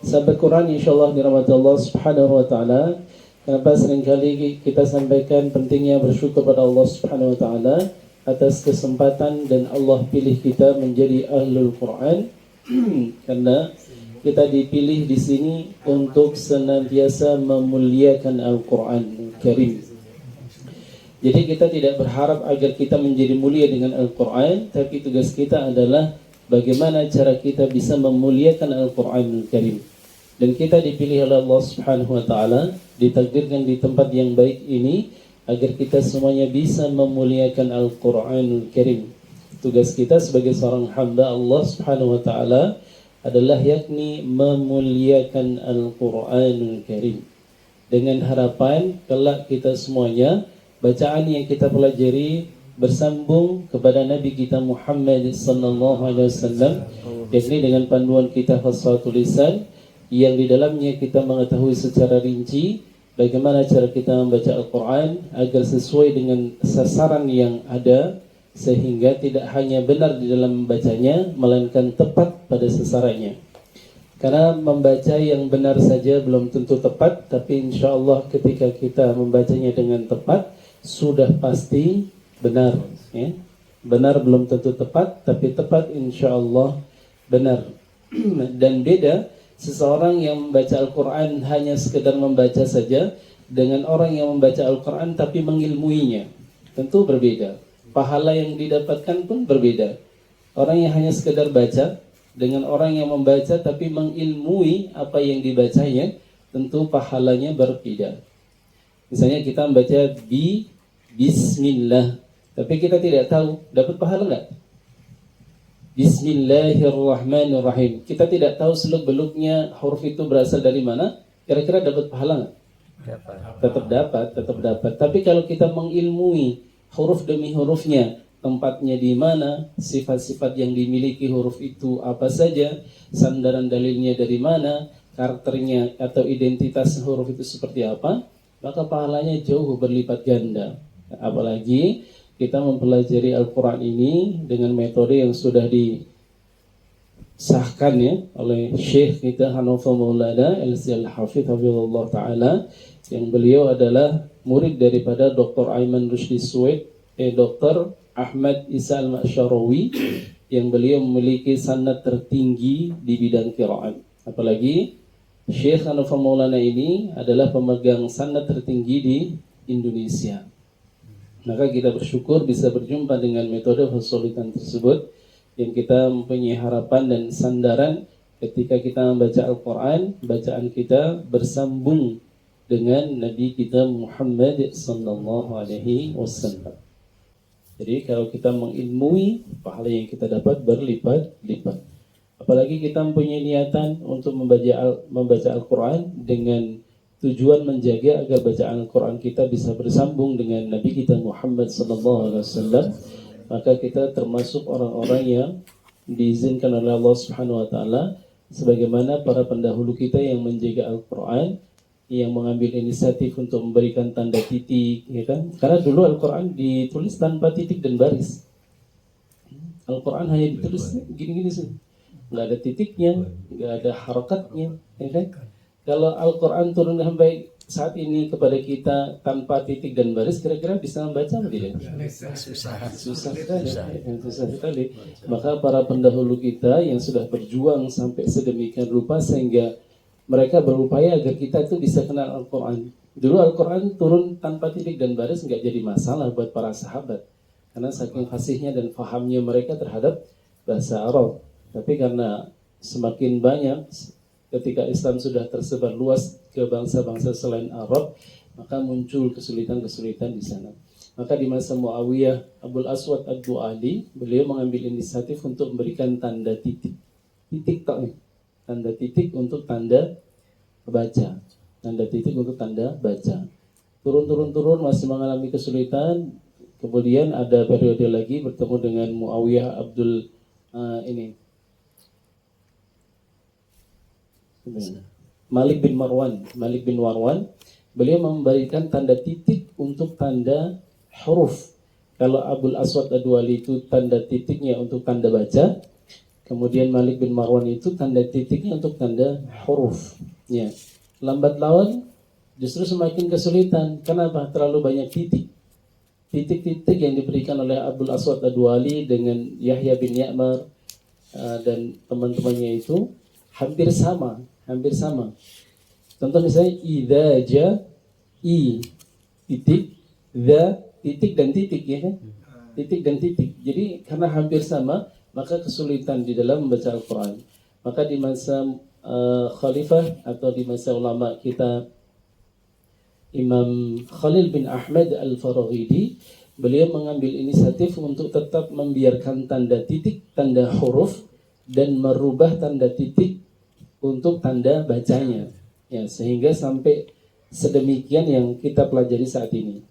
Sahabat Quran insyaallah dirahmati Allah Subhanahu wa taala. Kenapa seringkali kita sampaikan pentingnya bersyukur pada Allah Subhanahu wa taala atas kesempatan dan Allah pilih kita menjadi ahlul Quran karena kita dipilih di sini untuk senantiasa memuliakan Al-Quran Karim. Jadi kita tidak berharap agar kita menjadi mulia dengan Al-Quran, tapi tugas kita adalah bagaimana cara kita bisa memuliakan Al-Quran Karim. Dan kita dipilih oleh Allah Subhanahu wa taala, ditakdirkan di tempat yang baik ini agar kita semuanya bisa memuliakan Al-Qur'anul Karim. Tugas kita sebagai seorang hamba Allah Subhanahu wa taala adalah yakni memuliakan Al-Qur'anul Karim. Dengan harapan kelak kita semuanya bacaan yang kita pelajari bersambung kepada Nabi kita Muhammad sallallahu alaihi wasallam, yakni dengan panduan kita Fathul Lisan yang di dalamnya kita mengetahui secara rinci bagaimana cara kita membaca Al-Quran agar sesuai dengan sasaran yang ada, sehingga tidak hanya benar di dalam membacanya melainkan tepat pada sasarannya. Karena membaca yang benar saja belum tentu tepat, tapi insya Allah ketika kita membacanya dengan tepat sudah pasti benar, ya. Benar belum tentu tepat, tapi tepat insya Allah benar. Dan beda seseorang yang membaca Al-Quran hanya sekedar membaca saja dengan orang yang membaca Al-Quran tapi mengilmuinya, tentu berbeda. Pahala yang didapatkan pun berbeda. Orang yang hanya sekedar baca dengan orang yang membaca tapi mengilmui apa yang dibacanya, tentu pahalanya berbeda. Misalnya kita membaca Bismillah, tapi kita tidak tahu dapat pahala enggak? Bismillahirrahmanirrahim. Kita tidak tahu seluk-beluknya huruf itu berasal dari mana. Kira-kira dapat pahala nggak? Tetap dapat. Tapi kalau kita mengilmui huruf demi hurufnya, tempatnya di mana, sifat-sifat yang dimiliki huruf itu apa saja, sandaran dalilnya dari mana, karakternya atau identitas huruf itu seperti apa, maka pahalanya jauh berlipat ganda. Apalagi kita mempelajari Al-Quran ini dengan metode yang sudah disahkan ya oleh Syekh kita Hanafa Maulana Al-Hafidh Hafizahullah Ta'ala, yang beliau adalah murid daripada Dr. Aiman Rushdi Suwaid, Dr. Ahmad Isa Al-Ma'syarawi, yang beliau memiliki sanad tertinggi di bidang qiraat. Apalagi Syekh Hanafa Maulana ini adalah pemegang sanad tertinggi di Indonesia. Maka kita bersyukur bisa berjumpa dengan metode kesulitan tersebut, yang kita mempunyai harapan dan sandaran ketika kita membaca Al-Quran, bacaan kita bersambung dengan Nabi kita Muhammad sallallahu alaihi wasallam. Jadi kalau kita mengilmui, pahala yang kita dapat berlipat-lipat. Apalagi kita mempunyai niatan untuk membaca Al-Quran dengan tujuan menjaga agar bacaan Al-Quran kita bisa bersambung dengan Nabi kita Muhammad SAW, maka kita termasuk orang-orang yang diizinkan oleh Allah Subhanahu Wa Taala, sebagaimana para pendahulu kita yang menjaga Al-Quran, yang mengambil inisiatif untuk memberikan tanda titik, ya kan? Karena dulu Al-Quran ditulis tanpa titik dan baris. Al-Quran hanya ditulis gini-gini sih, nggak ada titiknya, nggak ada harakatnya, ya kan? Kalau Al-Quran turun sampai saat ini kepada kita tanpa titik dan baris, kira-kira bisa membaca atau tidak? Susah sekali. Maka para pendahulu kita yang sudah berjuang sampai sedemikian rupa sehingga mereka berupaya agar kita itu bisa kenal Al-Quran. Dulu Al-Quran turun tanpa titik dan baris nggak jadi masalah buat para sahabat, karena saking fasihnya dan fahamnya mereka terhadap bahasa Arab. Tapi karena semakin banyak ketika Islam sudah tersebar luas ke bangsa-bangsa selain Arab, maka muncul kesulitan-kesulitan di sana. Maka di masa Muawiyah, Abul Aswad Ad-Du'ali, beliau mengambil inisiatif untuk memberikan tanda titik. Tanda titik untuk tanda baca. Tanda titik untuk tanda baca. Turun masih mengalami kesulitan. Kemudian ada periode lagi bertemu dengan Muawiyah Malik bin Marwan, beliau memberikan tanda titik untuk tanda huruf. Kalau Abul Aswad Ad-Du'ali itu tanda titiknya untuk tanda baca, Kemudian Malik bin Marwan itu tanda titiknya untuk tanda huruf. Ya. Lambat laun justru semakin kesulitan. Kenapa? Terlalu banyak titik. Titik-titik yang diberikan oleh Abdul Aswad Ad-Duali dengan Yahya bin Ya'mar dan teman-temannya itu hampir sama. Contoh misalnya idza ja i titik za titik dan titik ya kan? Titik dan titik. Jadi karena hampir sama, maka kesulitan di dalam membaca Al-Quran. Maka di masa khalifah atau di masa ulama kita Imam Khalil bin Ahmad Al-Faraghidi, beliau mengambil inisiatif untuk tetap membiarkan tanda titik, tanda huruf, dan merubah tanda titik untuk tanda bacanya. Ya, sehingga sampai sedemikian yang kita pelajari saat ini.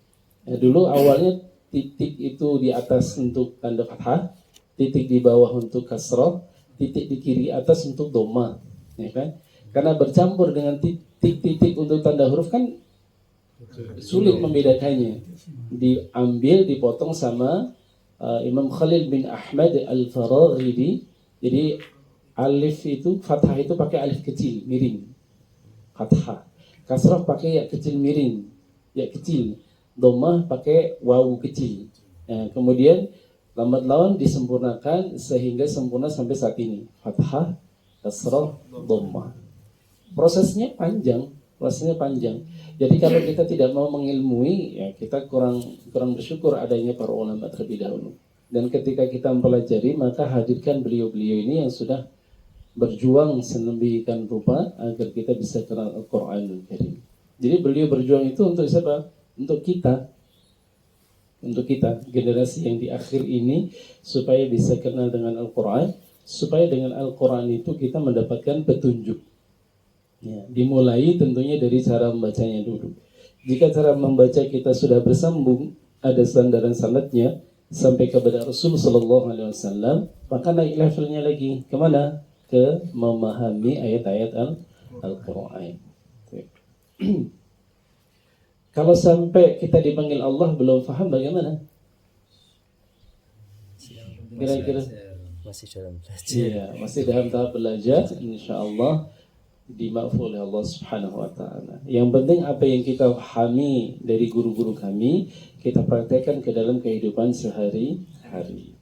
Ya, dulu awalnya titik itu di atas untuk tanda fathah, titik di bawah untuk kasrah, titik di kiri atas untuk dhamma, ya kan? Karena bercampur dengan titik-titik untuk tanda huruf kan sulit membedakannya. Diambil, dipotong sama Imam Khalil bin Ahmad Al-Faraghidi. Jadi alif itu, fathah itu pakai alif kecil, miring, fathah. Kasrah pakai ya kecil miring, ya kecil. Dhammah pakai wawu kecil. Nah, kemudian lambat laun disempurnakan sehingga sempurna sampai saat ini. Fathah, kasrah, dhammah. Prosesnya panjang. Jadi kalau kita tidak mau mengilmui, ya kita kurang bersyukur adanya para ulama terlebih dahulu. Dan ketika kita mempelajari, maka hadirkan beliau-beliau ini yang sudah berjuang sedemikian rupa agar kita bisa kenal Al-Quranul Karim. Jadi beliau berjuang itu untuk siapa? Untuk kita, generasi yang di akhir ini, supaya bisa kenal dengan Al-Quran, supaya dengan Al-Quran itu kita mendapatkan petunjuk. Ya, dimulai tentunya dari cara membacanya dulu. Jika cara membaca kita sudah bersambung, ada sandaran-sandatnya sampai kepada Rasul Sallallahu Alaihi Wasallam, maka naik levelnya lagi kemana? Ke memahami ayat-ayat Al-Quran. Kalau sampai kita dipanggil Allah belum paham bagaimana? Kira-kira masih dalam belajar. Iya, masih dalam tahap belajar. Insyaallah dimaafkan oleh Allah Subhanahu wa taala. Yang penting apa yang kita pahami dari guru-guru kami, kita praktekkan ke dalam kehidupan sehari-hari.